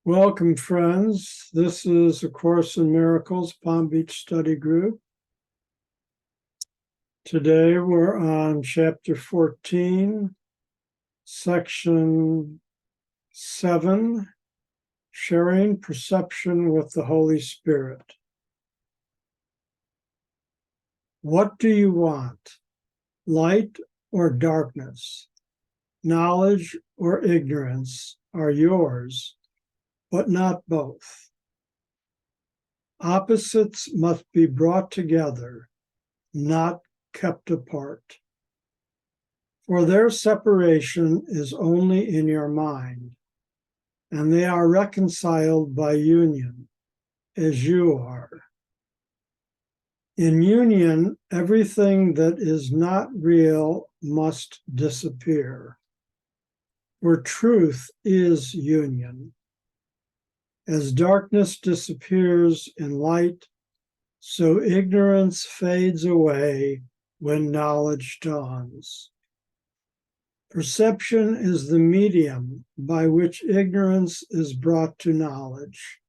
Welcome, friends. This is A Course in Miracles, Palm Beach Study Group. Today we're on Chapter 14, Section 7, Sharing Perception with the Holy Spirit. What do you want? Light or darkness? Knowledge or ignorance are yours, but not both. Opposites must be brought together, not kept apart. For their separation is only in your mind, and they are reconciled by union, as you are. In union, everything that is not real must disappear, for truth is union. As darkness disappears in light, so ignorance fades away when knowledge dawns. Perception is the medium by which ignorance is brought to knowledge.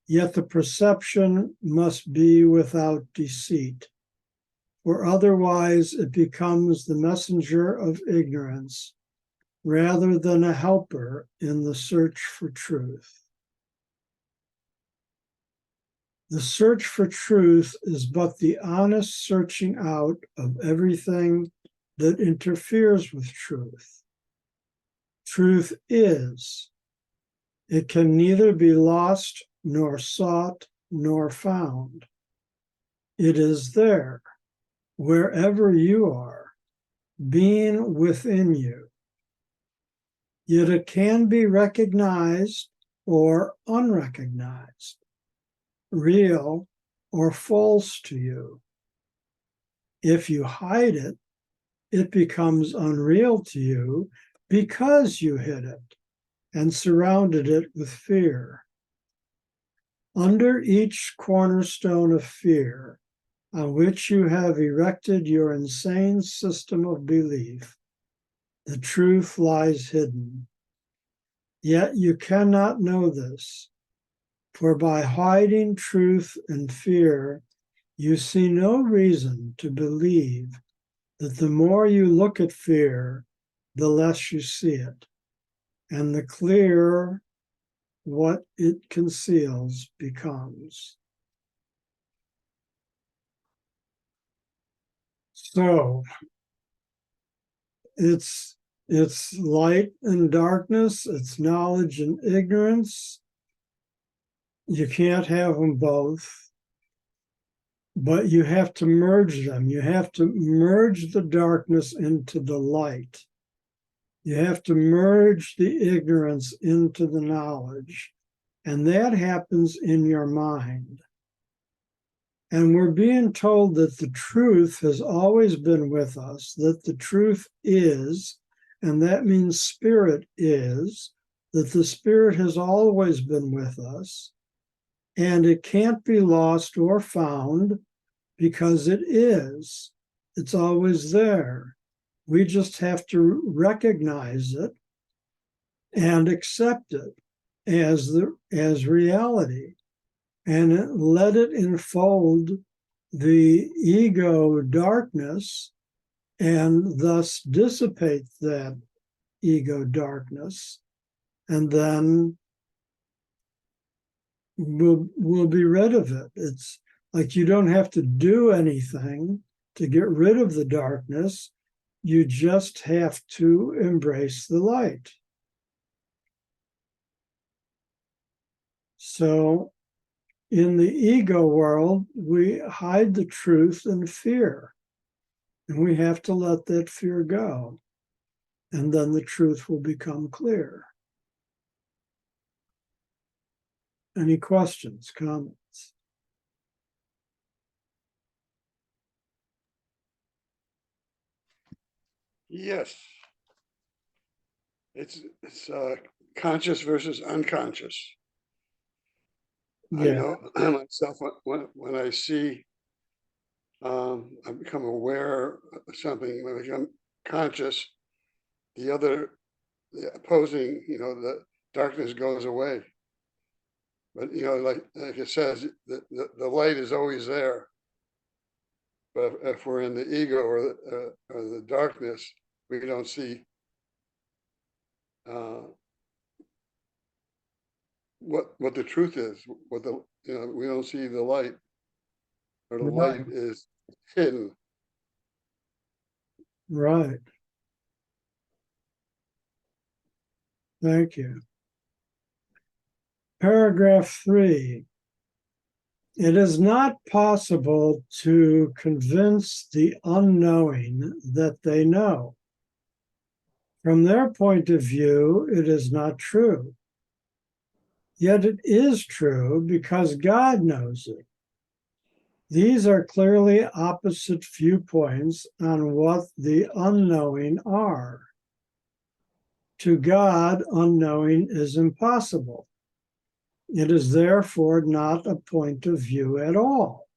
Yet the perception must be without deceit, for otherwise it becomes the messenger of ignorance rather than a helper in the search for truth. The search for truth is but the honest searching out of everything that interferes with truth. Truth is. It can neither be lost, nor sought, nor found. It is there, wherever you are, being within you. Yet it can be recognized or unrecognized, real or false to you. If you hide it, it becomes unreal to you because you hid it and surrounded it with fear. Under each cornerstone of fear, on which you have erected your insane system of belief, the truth lies hidden. Yet you cannot know this, for by hiding truth and fear, you see no reason to believe that the more you look at fear, the less you see it, and the clearer what it conceals becomes. So it's light and darkness, it's knowledge and ignorance. You can't have them both, but you have to merge them. You have to merge the darkness into the light. You have to merge the ignorance into the knowledge, and that happens in your mind. And we're being told that the truth has always been with us, that the truth is, and that means spirit is, that the spirit has always been with us, and it can't be lost or found because it is. It's always there. We just have to recognize it and accept it as reality, and let it enfold the ego darkness and thus dissipate that ego darkness, and then we'll be rid of it. It's like you don't have to do anything to get rid of the darkness. You just have to embrace the light. So in the ego world, we hide the truth in fear, and we have to let that fear go, and then the truth will become clear. Any questions, comments? Yes. It's conscious versus unconscious. I know myself when I see, I become aware of something, when I become conscious, the opposing, the darkness goes away. But, like it says, the light is always there. But if we're in the ego or the darkness, we don't see what the truth is. We don't see the light, or the Right. light is hidden. Right. Thank you. Paragraph 3. It is not possible to convince the unknowing that they know. From their point of view, it is not true. Yet it is true because God knows it. These are clearly opposite viewpoints on what the unknowing are. To God, unknowing is impossible. It is therefore not a point of view at all,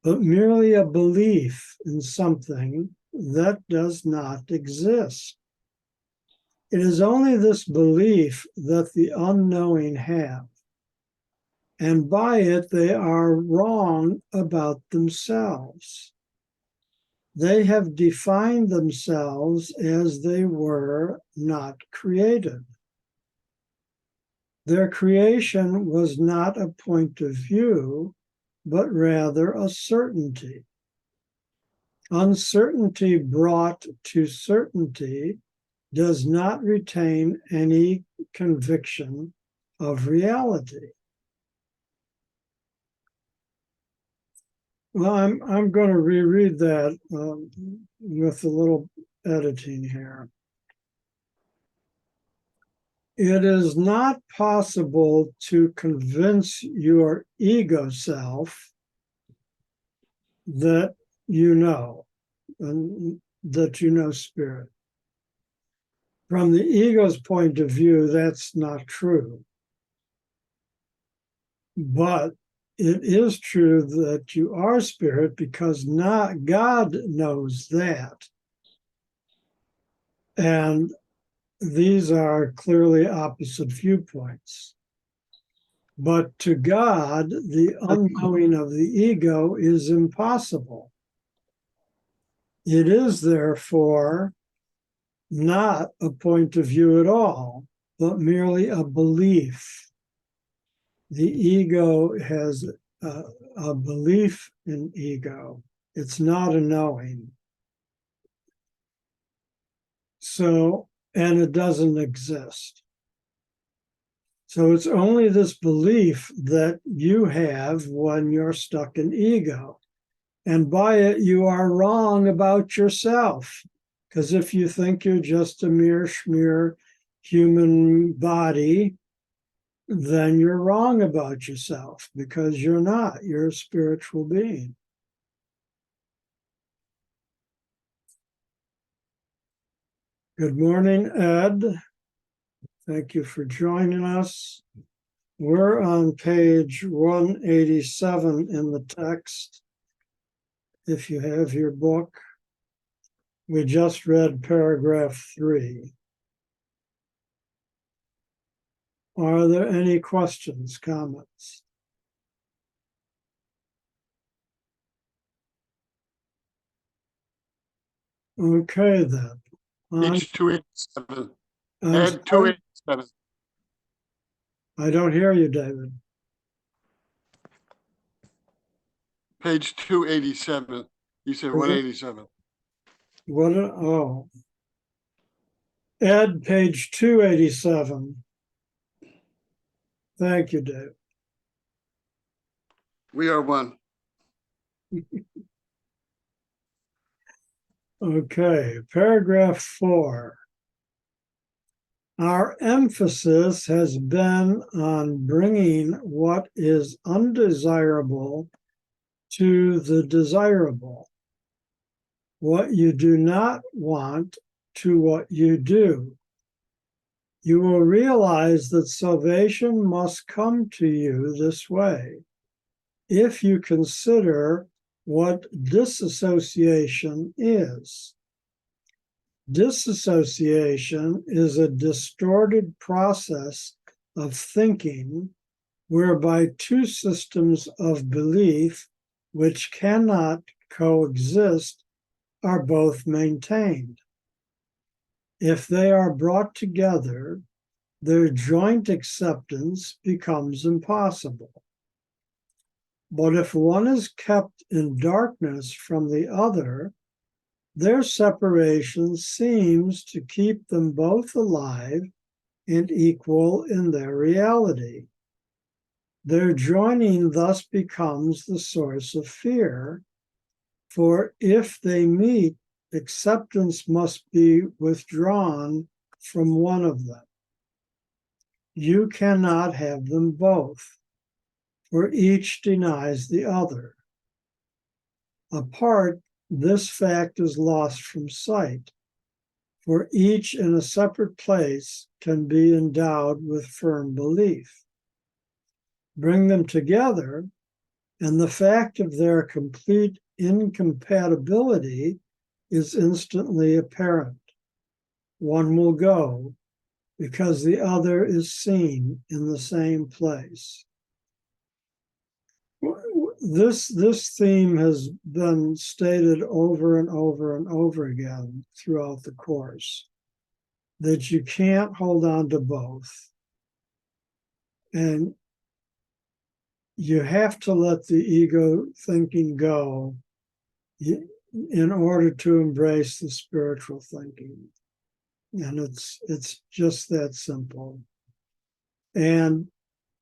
but merely a belief in something that does not exist. It is only this belief that the unknowing have, and by it they are wrong about themselves. They have defined themselves as they were not created. Their creation was not a point of view, but rather a certainty. Uncertainty brought to certainty does not retain any conviction of reality. Well, I'm going to reread that with a little editing here. It is not possible to convince your ego self that you know, and that you know spirit. From the ego's point of view, that's not true. But it is true that you are spirit because not God knows that. And these are clearly opposite viewpoints. But to God, the unknowing of the ego is impossible. It is therefore not a point of view at all, but merely a belief. The ego has a belief in ego. It's not a knowing. So, and it doesn't exist. So it's only this belief that you have when you're stuck in ego. And by it, you are wrong about yourself. Because if you think you're just a mere schmear human body, then you're wrong about yourself because you're not. You're a spiritual being. Good morning, Ed. Thank you for joining us. We're on page 187 in the text. If you have your book, we just read paragraph 3. Are there any questions, comments? Okay, then. Page 287. I'm Ed, sorry? 287. I don't hear you, David. Page 287. You said 187. What? Oh. Ed, page 287. Thank you, Dave. We are one. Okay, paragraph 4. Our emphasis has been on bringing what is undesirable to the desirable, what you do not want to what you do. You will realize that salvation must come to you this way if you consider what disassociation is. Disassociation is a distorted process of thinking whereby two systems of belief which cannot coexist are both maintained. If they are brought together, their joint acceptance becomes impossible. But if one is kept in darkness from the other, their separation seems to keep them both alive and equal in their reality. Their joining thus becomes the source of fear, for if they meet, acceptance must be withdrawn from one of them. You cannot have them both, for each denies the other. Apart, this fact is lost from sight, for each in a separate place can be endowed with firm belief. Bring them together, and the fact of their complete incompatibility is instantly apparent. One will go because the other is seen in the same place. This theme has been stated over and over and over again throughout the course, that you can't hold on to both. And you have to let the ego thinking go in order to embrace the spiritual thinking. And it's just that simple. And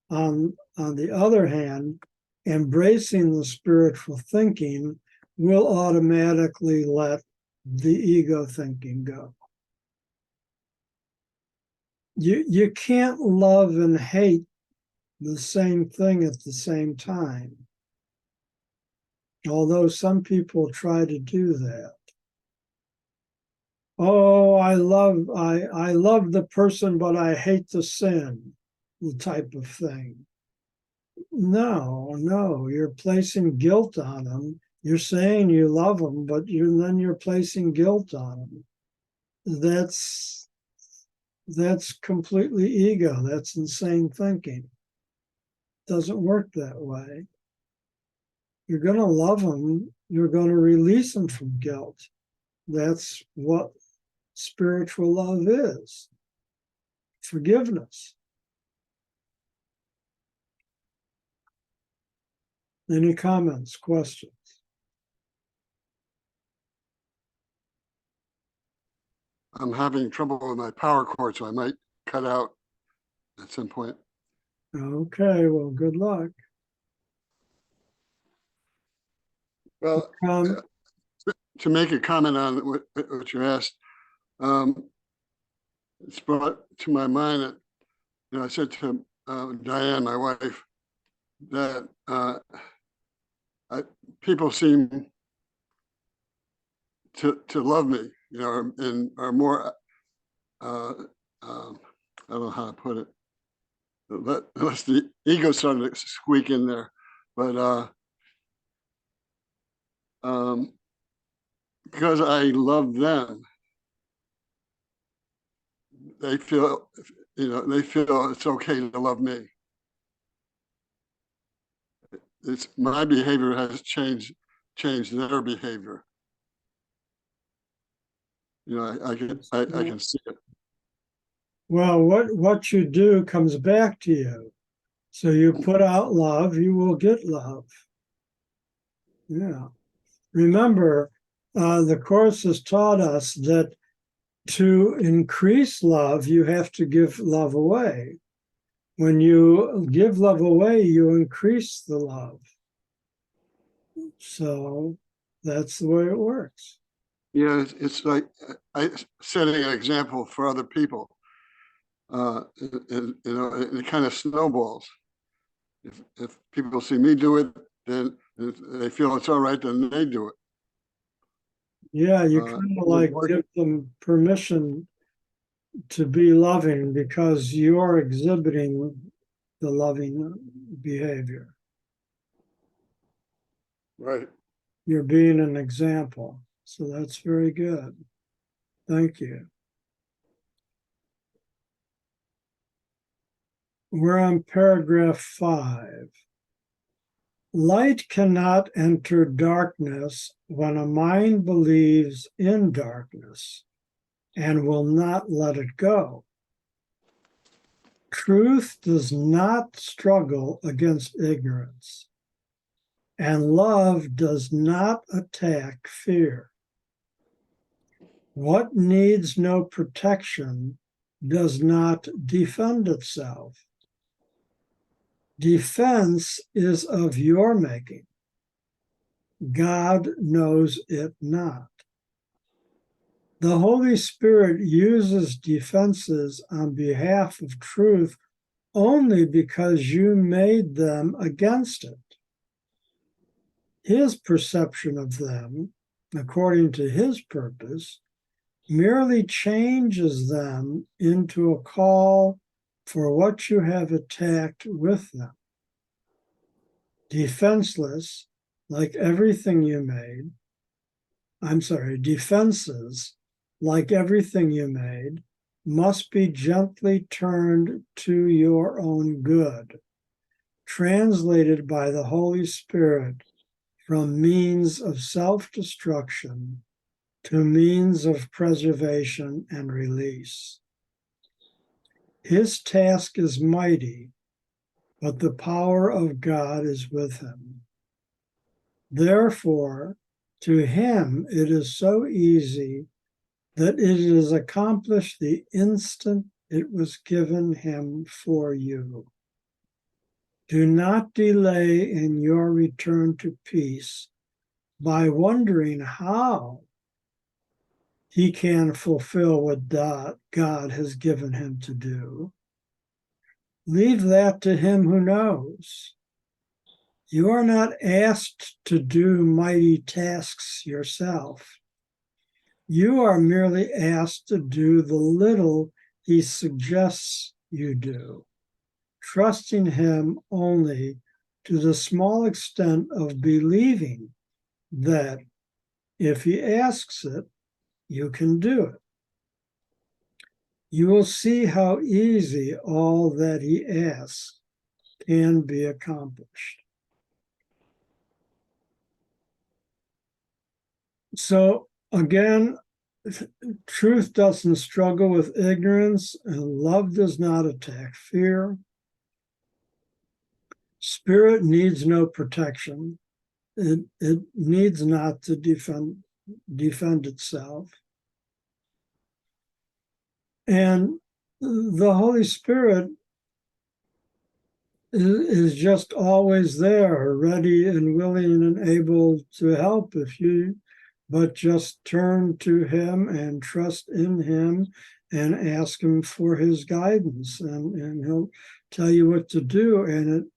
on the other hand, embracing the spiritual thinking will automatically let the ego thinking go. You can't love and hate the same thing at the same time, although some people try to do that. Oh, I love the person, but I hate the sin, the type of thing. No, you're placing guilt on them. You're saying you love them, but then you're placing guilt on them. That's completely ego. That's insane thinking. Doesn't work that way. You're going to love them. You're going to release them from guilt. That's what spiritual love is. Forgiveness. Any comments, questions? I'm having trouble with my power cord, so I might cut out at some point. Okay, well, good luck. Well, to make a comment on what you asked, it's brought to my mind that I said to Diane, my wife, that people seem to love me, and are more. I don't know how to put it. Unless the ego started to squeak in there, but because I love them, they feel it's okay to love me. It's my behavior has changed their behavior. I can see it. Well, what you do comes back to you. So you put out love, you will get love. Yeah. Remember, the Course has taught us that to increase love, you have to give love away. When you give love away, you increase the love. So that's the way it works. Yeah, it's like setting an example for other people. It kind of snowballs. If people see me do it, then if they feel it's all right, then they do it. Yeah, you kind of like give them permission to be loving because you're exhibiting the loving behavior. Right. You're being an example. So that's very good. Thank you. We're on paragraph 5. Light cannot enter darkness when a mind believes in darkness and will not let it go. Truth does not struggle against ignorance, and love does not attack fear. What needs no protection does not defend itself. Defense is of your making. God knows it not. The Holy Spirit uses defenses on behalf of truth only because you made them against it. His perception of them, according to his purpose, merely changes them into a call for what you have attacked with them. Defenseless, like everything you made, defenses, like everything you made, must be gently turned to your own good, translated by the Holy Spirit from means of self-destruction to means of preservation and release. His task is mighty, but the power of God is with him. Therefore, to him it is so easy that it is accomplished the instant it was given him for you. Do not delay in your return to peace by wondering how he can fulfill what God has given him to do. Leave that to him who knows. You are not asked to do mighty tasks yourself. You are merely asked to do the little he suggests you do, trusting him only to the small extent of believing that if he asks it, you can do it. You will see how easy all that he asks can be accomplished. So again, truth doesn't struggle with ignorance, and love does not attack fear. Spirit needs no protection. It needs not to defend itself. And the Holy Spirit is just always there, ready and willing and able to help if you but just turn to him and trust in him and ask him for his guidance, and he'll tell you what to do. And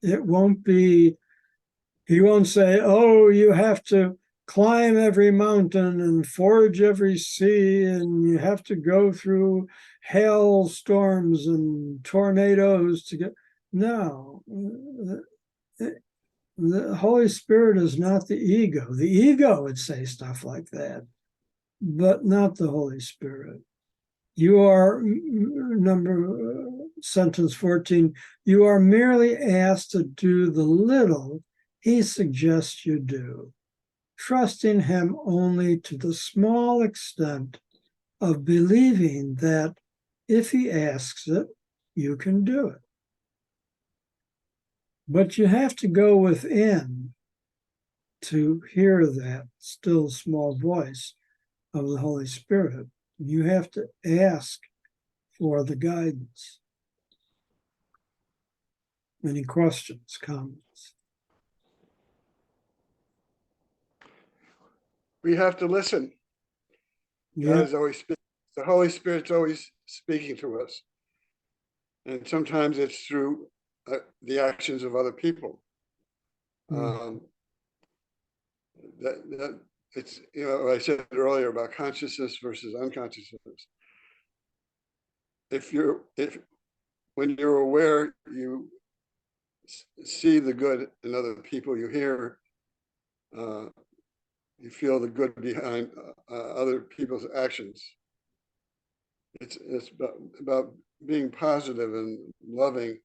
it won't be, he won't say, oh, you have to climb every mountain and forge every sea, and you have to go through hailstorms and tornadoes to get. No, the Holy Spirit is not the ego. The ego would say stuff like that, but not the Holy Spirit. You are, sentence 14, you are merely asked to do the little he suggests you do, trusting him only to the small extent of believing that if he asks it, you can do it. But you have to go within to hear that still small voice of the Holy Spirit. You have to ask for the guidance. Any questions, comments? We have to listen. Yeah. God is always speaking. The Holy Spirit's always speaking to us. And sometimes it's through the actions of other people. That it's, I said earlier about consciousness versus unconsciousness. When you're aware, you see the good in other people, you hear, you feel the good behind other people's actions. it's about being positive and loving,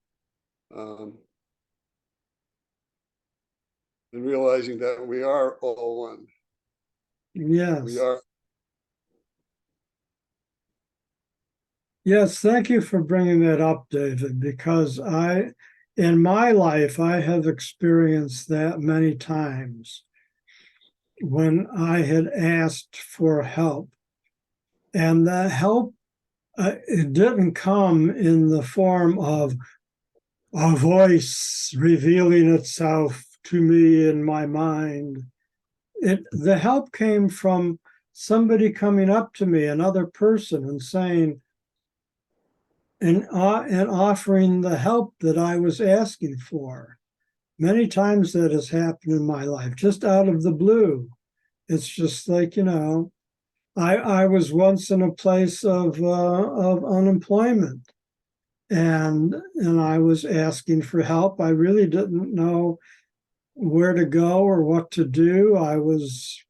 and realizing that we are all one. Yes. We are. Yes, thank you for bringing that up, David, because in my life, I have experienced that many times when I had asked for help. And that help, it didn't come in the form of a voice revealing itself to me in my mind. The help came from somebody coming up to me, another person, and saying, and offering the help that I was asking for. Many times that has happened in my life, just out of the blue. It's just like, I was once in a place of unemployment, and I was asking for help. I really didn't know where to go or what to do. I was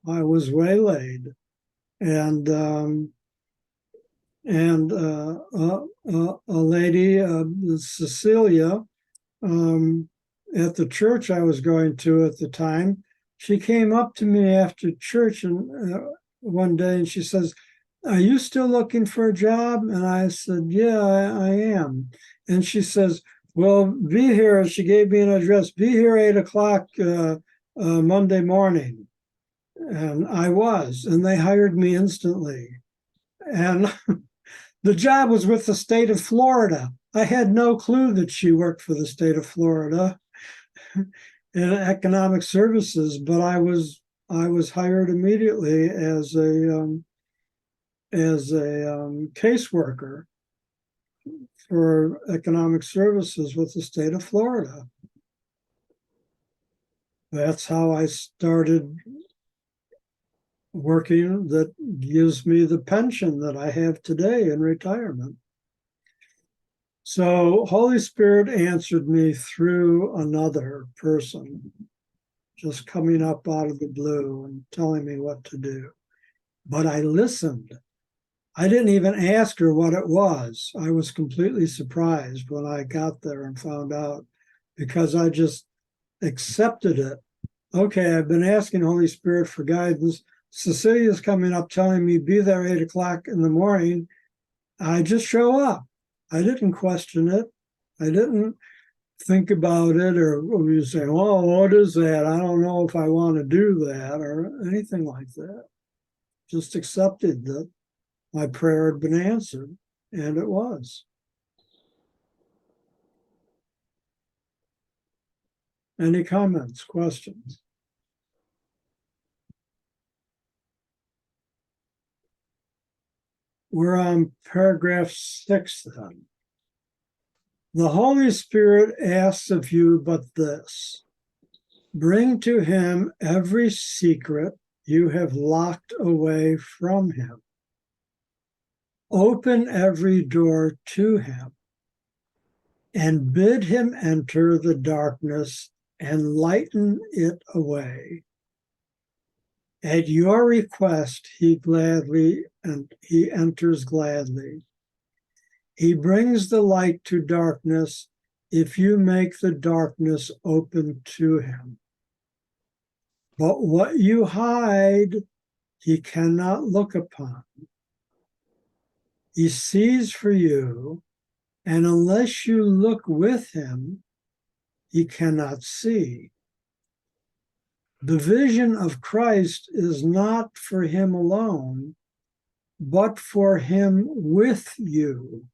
waylaid, and a lady, Cecilia, at the church I was going to at the time, she came up to me after church and one day, and she says, "Are you still looking for a job?" And I said, "Yeah, I am." And she says, "Well, be here." She gave me an address. "Be here 8 o'clock Monday morning." And I was, and they hired me instantly. And the job was with the state of Florida. I had no clue that she worked for the state of Florida in economic services, but I was hired immediately as a caseworker for economic services with the state of Florida. That's how I started working, that gives me the pension that I have today in retirement. So Holy Spirit answered me through another person, just coming up out of the blue and telling me what to do. But I listened. I didn't even ask her what it was. I was completely surprised when I got there and found out, because I just accepted it. Okay, I've been asking Holy Spirit for guidance. Cecilia's coming up telling me be there 8 o'clock in the morning. I just show up. I didn't question it. I didn't think about it, or you say, "Oh, what is that? I don't know if I want to do that," or anything like that. Just accepted that my prayer had been answered, and it was. Any comments, questions? We're on paragraph 6 then. The Holy Spirit asks of you but this: bring to him every secret you have locked away from him. Open every door to him and bid him enter the darkness and lighten it away. At your request, he enters gladly. He brings the light to darkness if you make the darkness open to him. But what you hide, he cannot look upon. He sees for you, and unless you look with him, he cannot see. The vision of Christ is not for him alone, but for him with you.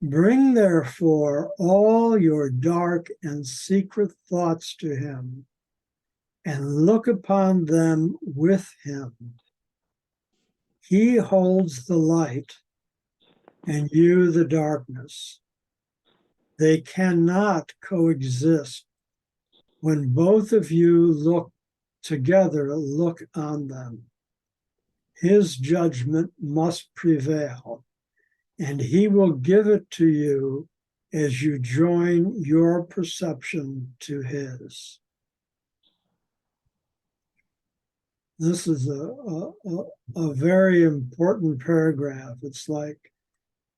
Bring, therefore, all your dark and secret thoughts to him, and look upon them with him. He holds the light, and you the darkness. They cannot coexist. When both of you look together, look on them. His judgment must prevail, and he will give it to you as you join your perception to his. this is a very important paragraph. It's like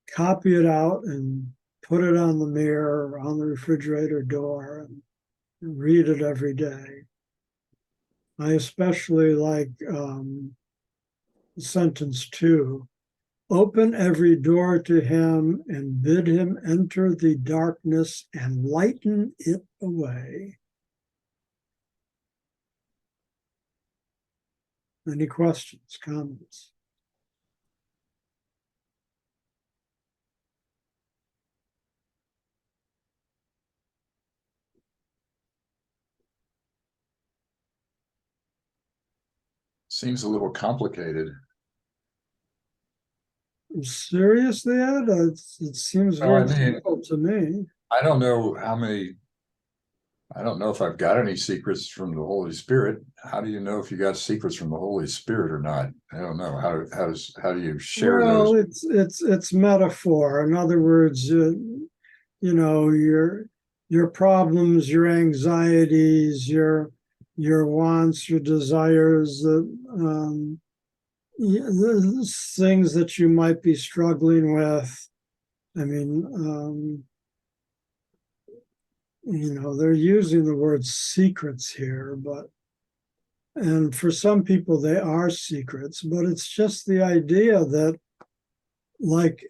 copy it out and put it on the mirror or on the refrigerator door and read it every day. I especially like sentence 2. Open every door to him and bid him enter the darkness and lighten it away. Any questions, comments? Seems a little complicated. Seriously, Ed? It seems No, I very mean- simple to me. I don't know I don't know if I've got any secrets from the Holy Spirit. How do you know if you got secrets from the Holy Spirit or not? I don't know. How do you share Well, those? it's metaphor. In other words, you know, your problems, your anxieties, your wants, your desires, the things that you might be struggling with. I mean, you know, they're using the word secrets here, and for some people they are secrets, but it's just the idea that, like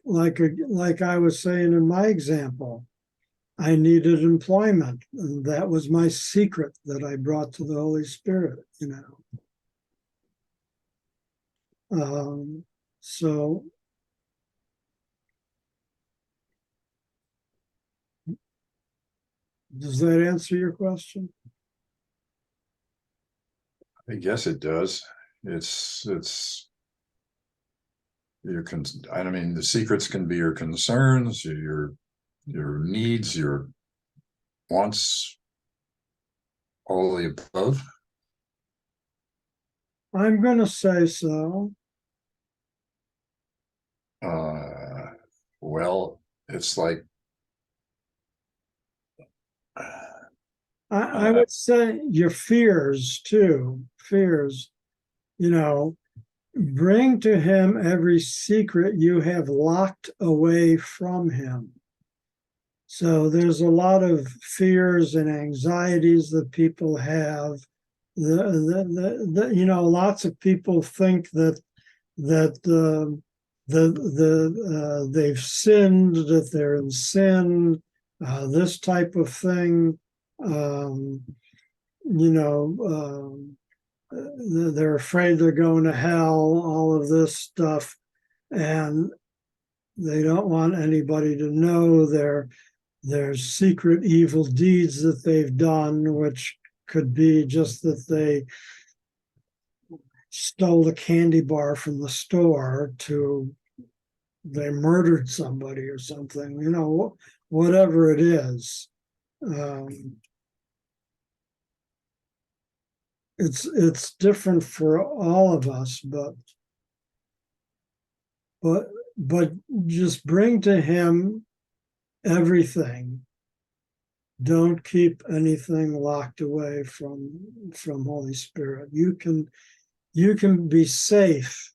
I was saying in my example, I needed employment, and that was my secret that I brought to the Holy Spirit, you know. So does that answer your question? I guess it does. I mean, the secrets can be your concerns, your needs, your wants, all of the above. I'm going to say so. Well, it's like I would say your fears too. Fears, you know, bring to him every secret you have locked away from him. So there's a lot of fears and anxieties that people have. You know, lots of people think that they've sinned, that they're in sin, this type of thing. You know, they're afraid they're going to hell, all of this stuff, and they don't want anybody to know their secret evil deeds that they've done, which could be just that they stole a candy bar from the store to they murdered somebody or something, you know, whatever it is. It's different for all of us, but just bring to him everything. Don't keep anything locked away from Holy Spirit. You can be safe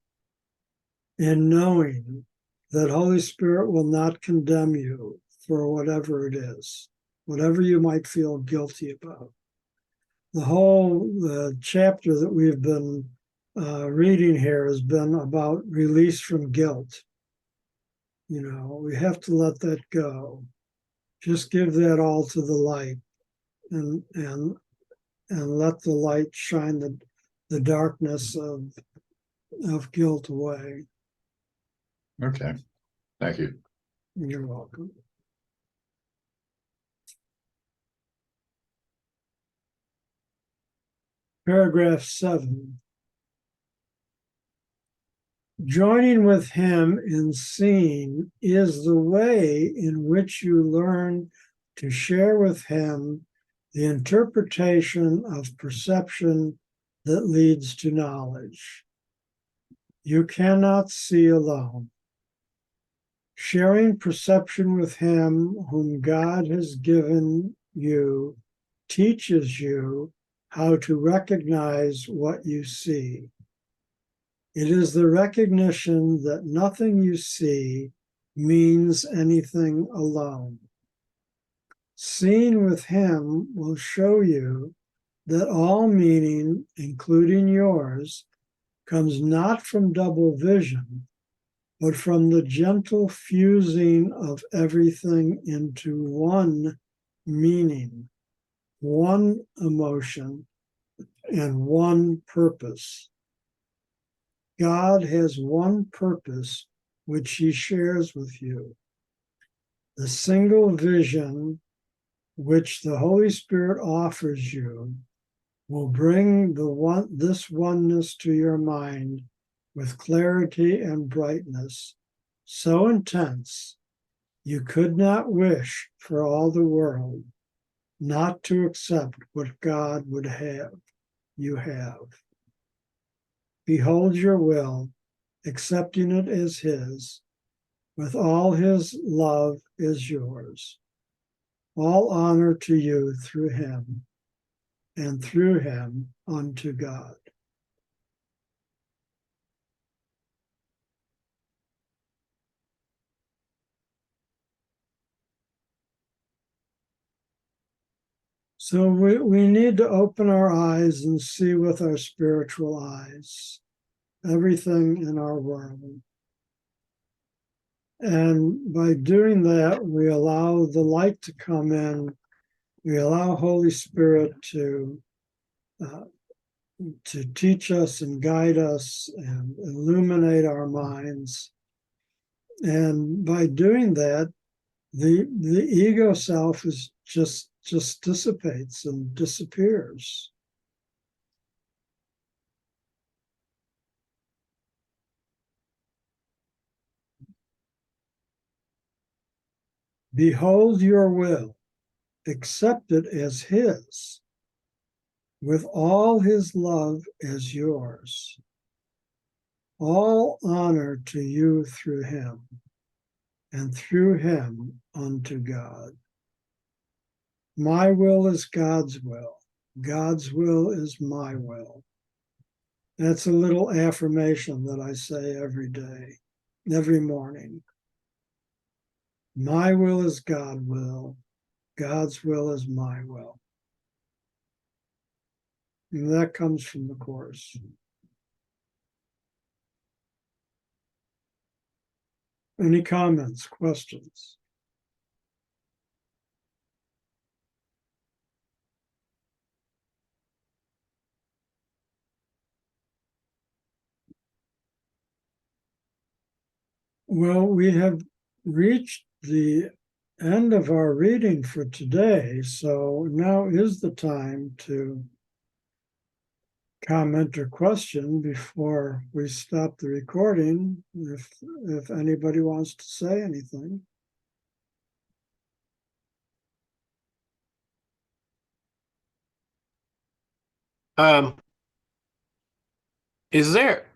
in knowing that Holy Spirit will not condemn you for whatever it is, whatever you might feel guilty about. The whole chapter that we've been reading here has been about release from guilt. You know, we have to let that go. Just give that all to the light, and let the light shine the darkness of guilt away. okay. Thank you. You're welcome. Paragraph 7. Joining with him in seeing is the way in which you learn to share with him the interpretation of perception that leads to knowledge. You cannot see alone. Sharing perception with him whom God has given you teaches you how to recognize what you see. It is the recognition that nothing you see means anything alone. Seeing with him will show you that all meaning, including yours, comes not from double vision, but from the gentle fusing of everything into one meaning, one emotion, and one purpose. God has one purpose which he shares with you. The single vision which the Holy Spirit offers you will bring this oneness to your mind with clarity and brightness so intense you could not wish for all the world not to accept what God would have you have. Behold your will, accepting it as his, with all his love is yours. All honor to you through him, and through him unto God. So we need to open our eyes and see with our spiritual eyes everything in our world. And by doing that, we allow the light to come in. We allow Holy Spirit to teach us and guide us and illuminate our minds. And by doing that, the ego self is just dissipates and disappears. Behold your will, accept it as his, with all his love as yours. All honor to you through him, and through him unto God. My will is God's will. God's will is my will. That's a little affirmation that I say every day, every morning. My will is God's will. God's will is my will. And that comes from the Course. Any comments, questions? Well, we have reached the end of our reading for today, so now is the time to comment or question before we stop the recording, if anybody wants to say anything. Is there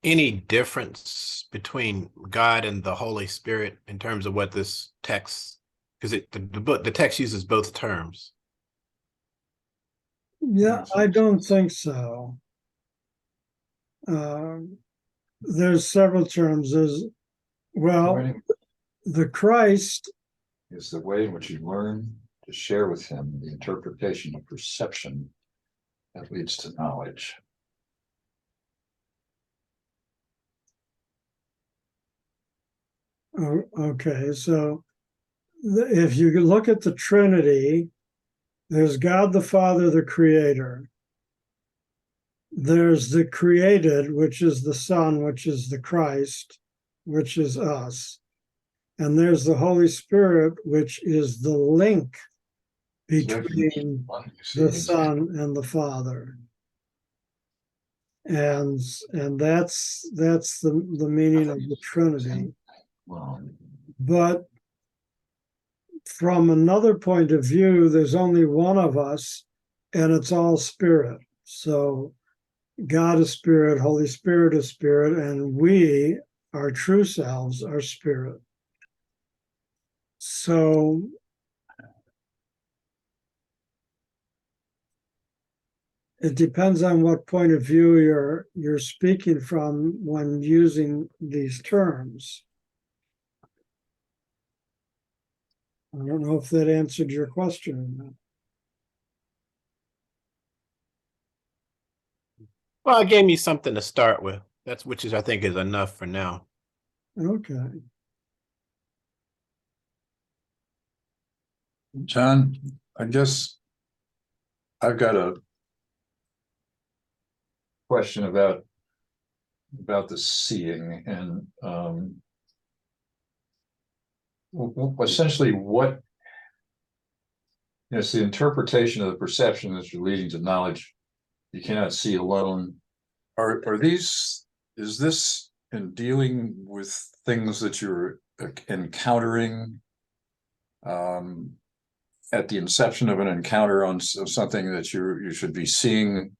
any difference between God and the Holy Spirit in terms of what this text, because the text uses both terms? Yeah, I don't think so. There's several terms. There's, well, Learning the Christ is the way in which you learn to share with him the interpretation of perception that leads to knowledge. Okay, so if you look at the Trinity, there's God the Father, the Creator. There's the created, which is the Son, which is the Christ, which is us. And there's the Holy Spirit, which is the link between the Son and the Father. And that's the meaning of the Trinity. But from another point of view, there's only one of us, and it's all spirit. So God is spirit, Holy Spirit is spirit, and we, our true selves, are spirit. So It depends on what point of view you're speaking from when using these terms. I don't know if that answered your question or not. Well, it gave me something to start with. That's which is I think is enough for now. Okay. John, I guess I've got a question about the seeing and essentially what it's the interpretation of the perception that's leading to knowledge you cannot see alone. Are these, is this in dealing with things that you're encountering at the inception of an encounter on something that you should be seeing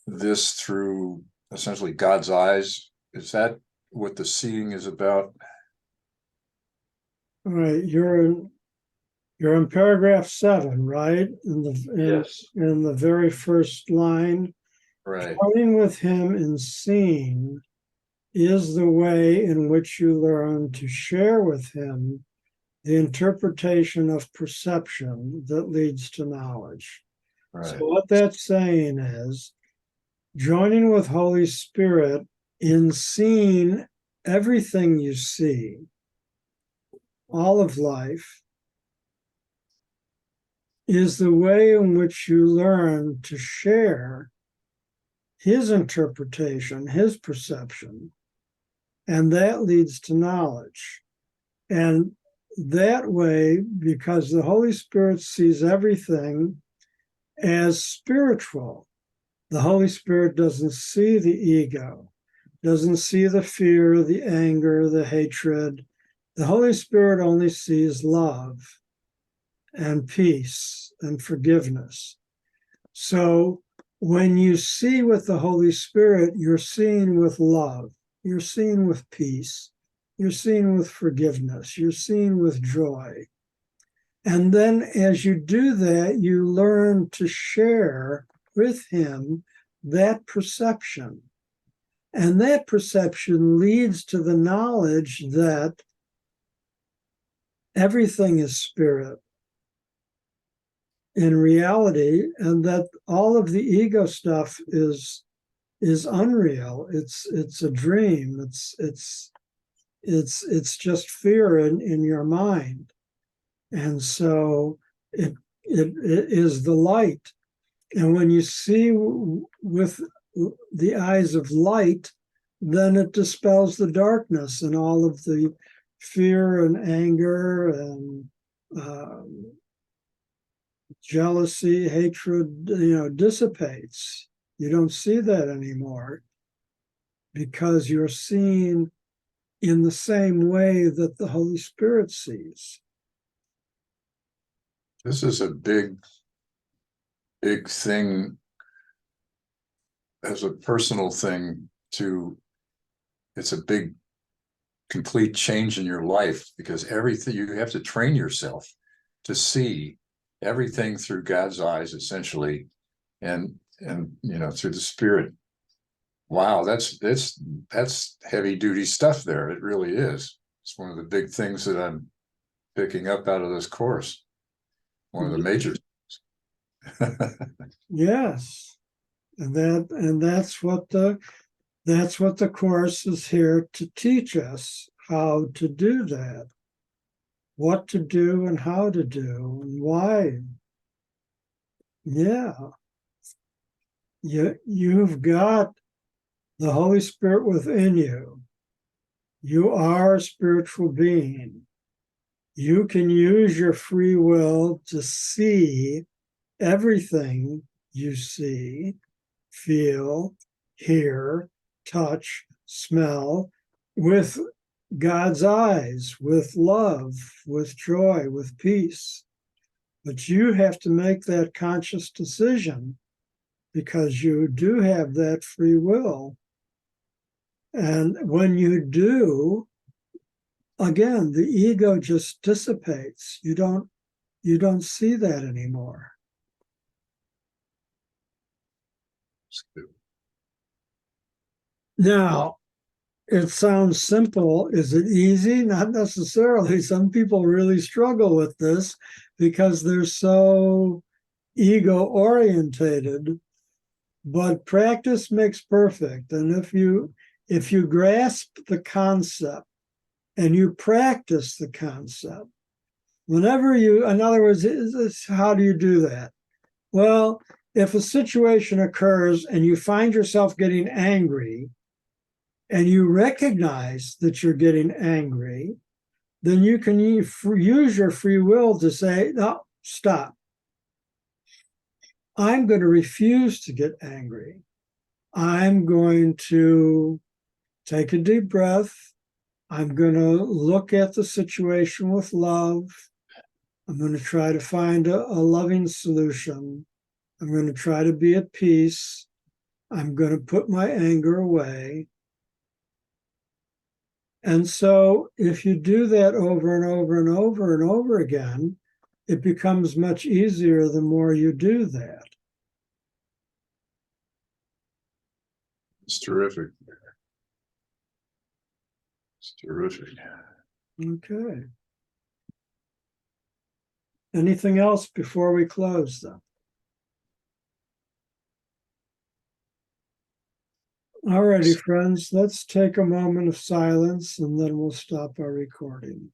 this through essentially God's eyes? Is that what the seeing is about? All right. You're in paragraph 7, right? In the very first line. Right. Joining with him in seeing is the way in which you learn to share with him the interpretation of perception that leads to knowledge. Right. So what that's saying is joining with Holy Spirit in seeing everything you see, all of life, is the way in which you learn to share his interpretation, his perception, and that leads to knowledge. And that way, because the Holy Spirit sees everything as spiritual, the Holy Spirit doesn't see the ego, doesn't see the fear, the anger, the hatred. The Holy Spirit only sees love and peace and forgiveness. So when you see with the Holy Spirit, you're seeing with love, you're seeing with peace, you're seeing with forgiveness, you're seeing with joy. And then as you do that, you learn to share with him that perception. And that perception leads to the knowledge that everything is spirit in reality, and that all of the ego stuff is unreal. It's a dream. It's just fear in your mind. And so it is the light. And when you see with the eyes of light, then it dispels the darkness, and all of the fear and anger and jealousy, hatred, dissipates. You don't see that anymore because you're seeing in the same way that the Holy Spirit sees. This is a big thing as a personal thing it's a big complete change in your life, because everything, you have to train yourself to see everything through God's eyes, essentially, and through the Spirit. Wow, that's heavy duty stuff there. It really is. It's one of the big things that I'm picking up out of this course. One of the major things. Yes. And that's what the course is here to teach us, how to do that, what to do and how to do and why. Yeah. You've got the Holy Spirit within you. You are a spiritual being. You can use your free will to see everything you see, feel, hear, touch, smell, with God's eyes, with love, with joy, with peace. But you have to make that conscious decision, because you do have that free will. And when you do, again, the ego just dissipates. You don't see that anymore. Now, it sounds simple. Is it easy? Not necessarily. Some people really struggle with this because they're so ego orientated, but practice makes perfect. And if you grasp the concept and you practice the concept, whenever you, in other words, how do you do that? Well, if a situation occurs and you find yourself getting angry, and you recognize that you're getting angry, then you can use your free will to say, no, stop. I'm going to refuse to get angry. I'm going to take a deep breath. I'm going to look at the situation with love. I'm going to try to find a loving solution. I'm going to try to be at peace. I'm going to put my anger away. And so if you do that over and over and over and over again, it becomes much easier the more you do that. It's terrific. It's terrific. Okay. Anything else before we close, though? All righty, friends, let's take a moment of silence and then we'll stop our recording.